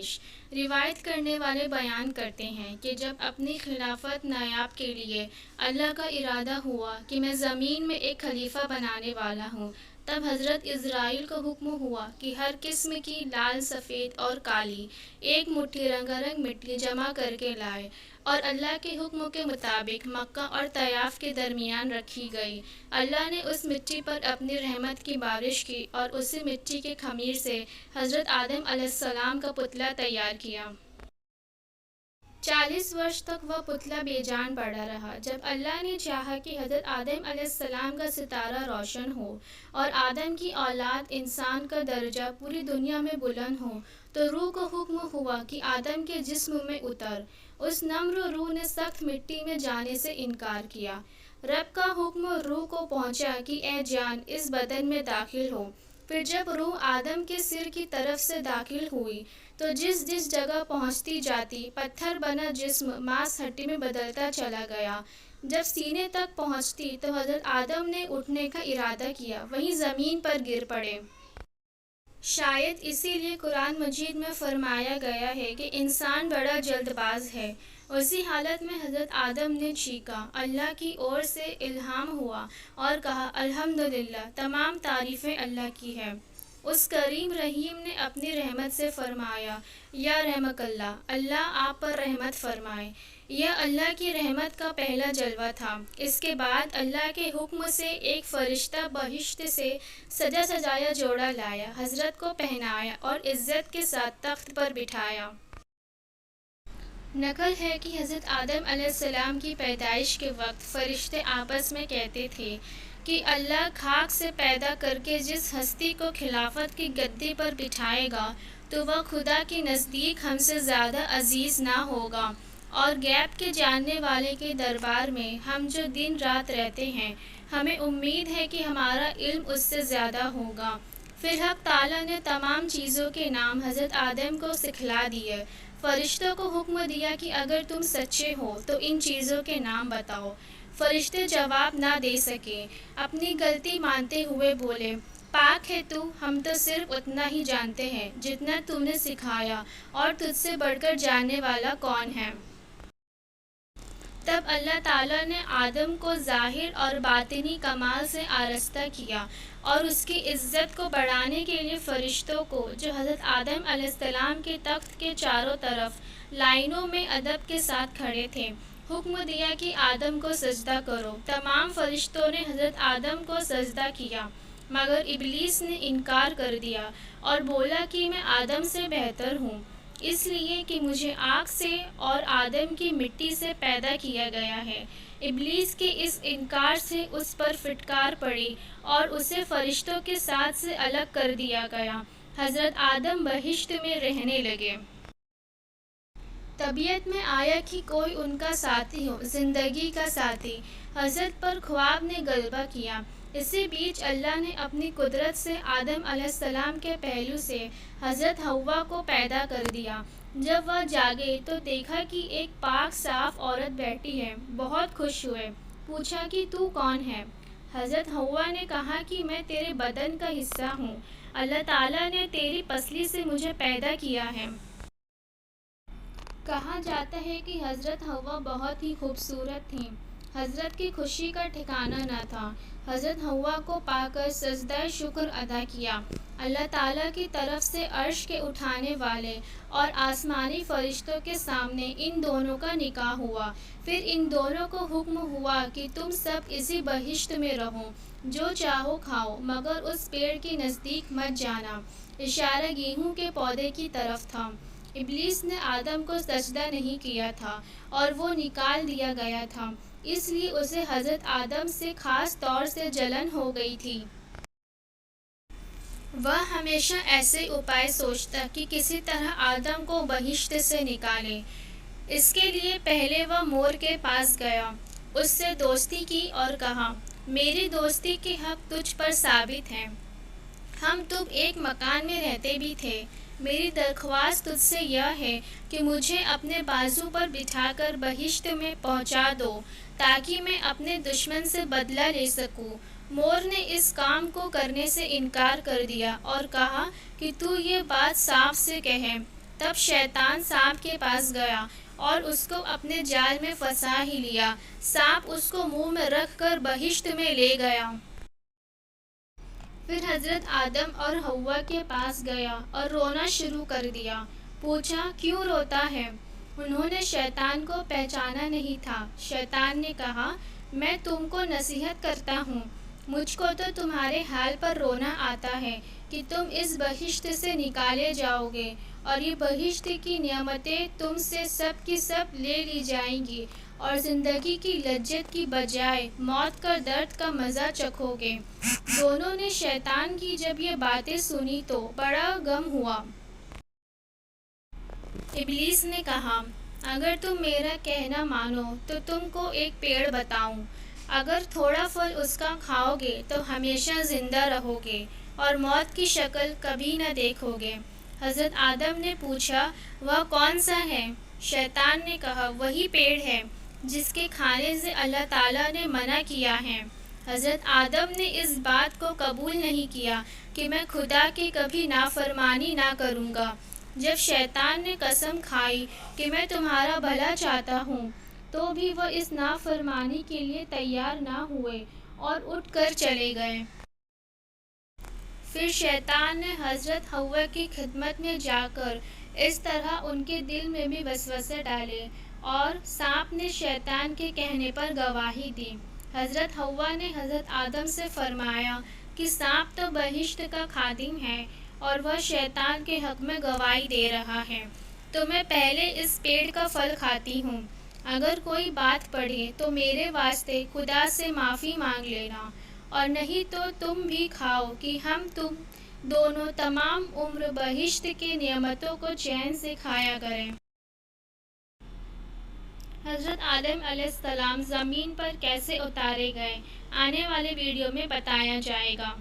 آزمائش۔ روایت کرنے والے بیان کرتے ہیں کہ جب اپنی خلافت نایاب کے لیے اللہ کا ارادہ ہوا کہ میں زمین میں ایک خلیفہ بنانے والا ہوں، تب حضرت اسرائیل کو حکم ہوا کہ ہر قسم کی لال، سفید اور کالی ایک مٹھی رنگا رنگ مٹی جمع کر کے لائے، اور اللہ کے حکم کے مطابق مکہ اور طیاف کے درمیان رکھی گئی۔ اللہ نے اس مٹی پر اپنی رحمت کی بارش کی اور اسی مٹی کے خمیر سے حضرت آدم علیہ السلام کا پتلا تیار کیا۔ 40 برس تک وہ پتلا بے جان پڑا رہا۔ جب اللہ نے چاہا کہ حضرت آدم علیہ السلام کا ستارہ روشن ہو اور آدم کی اولاد انسان کا درجہ پوری دنیا میں بلند ہو، تو روح کو حکم ہوا کہ آدم کے جسم میں اتر۔ اس نمر روح نے سخت مٹی میں جانے سے انکار کیا۔ رب کا حکم روح کو پہنچا کہ اے جان، اس بدن میں داخل ہو۔ پھر جب روح آدم کے سر کی طرف سے داخل ہوئی تو جس جس جگہ پہنچتی جاتی پتھر بنا جسم ماس ہڈی میں بدلتا چلا گیا۔ جب سینے تک پہنچتی تو حضرت آدم نے اٹھنے کا ارادہ کیا، وہیں زمین پر گر پڑے۔ شاید اسی لیے قرآن مجید میں فرمایا گیا ہے کہ انسان بڑا جلد باز ہے۔ اسی حالت میں حضرت آدم نے چیخا، اللہ کی اور سے الہام ہوا اور کہا، الحمدللہ، تمام تعریفیں اللہ کی ہے۔ اس کریم رحیم نے اپنی رحمت سے فرمایا، یا رحمک اللہ، اللہ آپ پر رحمت فرمائے۔ یہ اللہ کی رحمت کا پہلا جلوہ تھا۔ اس کے بعد اللہ کے حکم سے ایک فرشتہ بہشت سے سجا سجایا جوڑا لایا، حضرت کو پہنایا اور عزت کے ساتھ تخت پر بٹھایا۔ نقل ہے کہ حضرت آدم علیہ السلام کی پیدائش کے وقت فرشتے آپس میں کہتے تھے کہ اللہ خاک سے پیدا کر کے جس ہستی کو خلافت کی گدی پر بٹھائے گا تو وہ خدا کے نزدیک ہم سے زیادہ عزیز نہ ہوگا، اور غیب کے جاننے والے کے دربار میں ہم جو دن رات رہتے ہیں، ہمیں امید ہے کہ ہمارا علم اس سے زیادہ ہوگا۔ پھر حق تعالیٰ نے تمام چیزوں کے نام حضرت آدم کو سکھلا دیے۔ فرشتوں کو حکم دیا کہ اگر تم سچے ہو تو ان چیزوں کے نام بتاؤ۔ فرشتے جواب نہ دے سکے، اپنی غلطی مانتے ہوئے بولے، پاک ہے تو، ہم تو صرف اتنا ہی جانتے ہیں جتنا تم نے سکھایا، اور تجھ سے بڑھ کر جاننے والا کون ہے؟ تب اللہ تعالیٰ نے آدم کو ظاہر اور باطنی کمال سے آراستہ کیا، اور اس کی عزت کو بڑھانے کے لیے فرشتوں کو، جو حضرت آدم علیہ السلام کے تخت کے چاروں طرف لائنوں میں ادب کے ساتھ کھڑے تھے، حکم دیا کہ آدم کو سجدہ کرو۔ تمام فرشتوں نے حضرت آدم کو سجدہ کیا، مگر ابلیس نے انکار کر دیا اور بولا کہ میں آدم سے بہتر ہوں، اس لیے کہ مجھے آگ سے اور آدم کی مٹی سے پیدا کیا گیا ہے۔ ابلیس کے اس انکار سے اس پر پھٹکار پڑی اور اسے فرشتوں کے ساتھ سے الگ کر دیا گیا۔ حضرت آدم بہشت میں رہنے لگے۔ طبیعت میں آیا کہ کوئی ان کا ساتھی ہو، زندگی کا ساتھی۔ حضرت پر خواب نے غلبہ کیا۔ اسی بیچ اللہ نے اپنی قدرت سے آدم علیہ السلام کے پہلو سے حضرت حوا کو پیدا کر دیا۔ جب وہ جاگے تو دیکھا کہ ایک پاک صاف عورت بیٹھی ہے۔ بہت خوش ہوئے، پوچھا کہ تو کون ہے؟ حضرت حوا نے کہا کہ میں تیرے بدن کا حصہ ہوں، اللہ تعالیٰ نے تیری پسلی سے مجھے پیدا کیا ہے۔ کہا جاتا ہے کہ حضرت حوا بہت ہی خوبصورت تھیں۔ حضرت کی خوشی کا ٹھکانہ نہ تھا۔ حضرت حوا کو پا کر سجدہ شکر ادا کیا۔ اللہ تعالیٰ کی طرف سے عرش کے اٹھانے والے اور آسمانی فرشتوں کے سامنے ان دونوں کا نکاح ہوا۔ پھر ان دونوں کو حکم ہوا کہ تم سب اسی بہشت میں رہو، جو چاہو کھاؤ، مگر اس پیڑ کے نزدیک مت جانا۔ اشارہ گیہوں کے پودے کی طرف تھا۔ ابلیس نے آدم کو سجدہ نہیں کیا تھا اور وہ نکال دیا گیا تھا، اس لیے اسے حضرت آدم سے خاص طور سے جلن ہو گئی تھی۔ وہ ہمیشہ ایسے اپائے سوچتا کہ کسی طرح آدم کو بہشت سے نکالے۔ اس کے لیے پہلے وہ مور کے پاس گیا، اس سے دوستی کی اور کہا، میری دوستی کے حق تجھ پر ثابت ہیں۔ ہم تم ایک مکان میں رہتے بھی تھے۔ میری درخواست تجھ سے یہ ہے کہ مجھے اپنے بازو پر بٹھا کر بہشت میں پہنچا دو تاکہ میں اپنے دشمن سے بدلہ لے سکوں۔ مور نے اس کام کو کرنے سے انکار کر دیا اور کہا کہ تو یہ بات صاف سے کہے تب شیطان سانپ کے پاس گیا اور اس کو اپنے جال میں پھنسا ہی لیا۔ سانپ اس کو منہ میں رکھ کر بہشت میں لے گیا۔ پھر حضرت آدم اور حوا کے پاس گیا اور رونا شروع کر دیا۔ پوچھا کیوں روتا ہے؟ انہوں نے شیطان کو پہچانا نہیں تھا۔ شیطان نے کہا میں تم کو نصیحت کرتا ہوں، مجھ کو تو تمہارے حال پر رونا آتا ہے کہ تم اس بہشت سے نکالے جاؤ گے اور یہ بہشت کی نعمتیں تم سے سب کی سب لے لی جائیں گی اور زندگی کی لذت کی بجائے موت کا درد کا مزہ چکھو گے۔ دونوں نے شیطان کی جب یہ باتیں سنی تو بڑا غم ہوا۔ ابلیس نے کہا اگر تم میرا کہنا مانو تو تم کو ایک پیڑ بتاؤں، اگر تھوڑا پھل اس کا کھاؤ گے تو ہمیشہ زندہ رہو گے اور موت کی شکل کبھی نہ دیکھو گے۔ حضرت آدم نے پوچھا وہ کون سا ہے؟ شیطان نے کہا وہی پیڑ ہے جس کے کھانے سے اللہ تعالیٰ نے منع کیا ہے۔ حضرت آدم نے اس بات کو قبول نہیں کیا کہ میں خدا کی کبھی نافرمانی نہ کروں گا۔ جب شیطان نے قسم کھائی کہ میں تمہارا بھلا چاہتا ہوں تو بھی وہ اس نافرمانی کے لیے تیار نہ ہوئے اور اٹھ کر چلے گئے۔ پھر شیطان نے حضرت حوا کی خدمت میں جا کر اس طرح ان کے دل میں بھی وسوسے ڈالے اور سانپ نے شیطان کے کہنے پر گواہی دی۔ حضرت حوا نے حضرت آدم سے فرمایا کہ سانپ تو بہشت کا خادم ہے اور وہ شیطان کے حق میں گواہی دے رہا ہے، تو میں پہلے اس پیڑ کا پھل کھاتی ہوں، اگر کوئی بات پڑھے تو میرے واسطے خدا سے معافی مانگ لینا، اور نہیں تو تم بھی کھاؤ کہ ہم تم دونوں تمام عمر بہشت کی نعمتوں کو چین سے کھایا کریں۔ حضرت آدم علیہ السلام زمین پر کیسے اتارے گئے، آنے والے ویڈیو میں بتایا جائے گا۔